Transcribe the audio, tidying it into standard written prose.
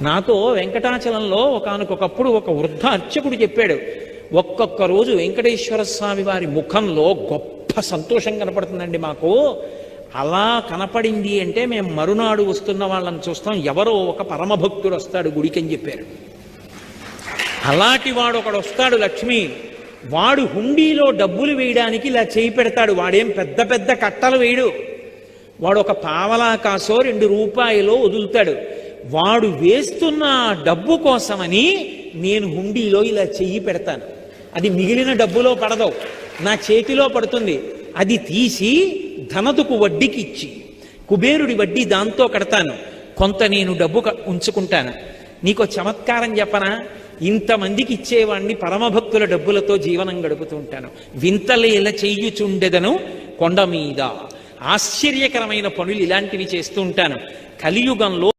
నాతో వెంకటాచలంలో ఒకానొకప్పుడు ఒక వృద్ధ అర్చకుడు చెప్పాడు, ఒక్కొక్క రోజు వెంకటేశ్వర స్వామి వారి ముఖంలో గొప్ప సంతోషం కనపడుతుందండి మాకు. అలా కనపడింది అంటే మేము మరునాడు వస్తున్న వాళ్ళని చూస్తాం, ఎవరో ఒక పరమభక్తుడు వస్తాడు గుడికి అని చెప్పారు. అలాంటి వాడు ఒకడు వస్తాడు, లక్ష్మి. వాడు హుండీలో డబ్బులు వేయడానికి ఇలా చేయి పెడతాడు. వాడేం పెద్ద పెద్ద కట్టలు వేయడు. వాడు ఒక పావలా కాసో 2 రూపాయలో వదులుతాడు. వాడు వేస్తున్న డబ్బు కోసమని నేను హుండీలో ఇలా చెయ్యి పెడతాను. అది మిగిలిన డబ్బులో పడదు, నా చేతిలో పడుతుంది. అది తీసి ధనదుకు వడ్డీకి ఇచ్చి కుబేరుడి వడ్డీ దాంతో కడతాను. కొంత నేను డబ్బు ఉంచుకుంటాను. నీకో చమత్కారం చెప్పనా? ఇంతమందికి ఇచ్చేవాడిని పరమభక్తుల డబ్బులతో జీవనం గడుపుతూ ఉంటాను. వింతలేల చెయ్యుచుండెదను కొండ మీద. ఆశ్చర్యకరమైన పనులు ఇలాంటివి చేస్తూ ఉంటాను. కలియుగంలో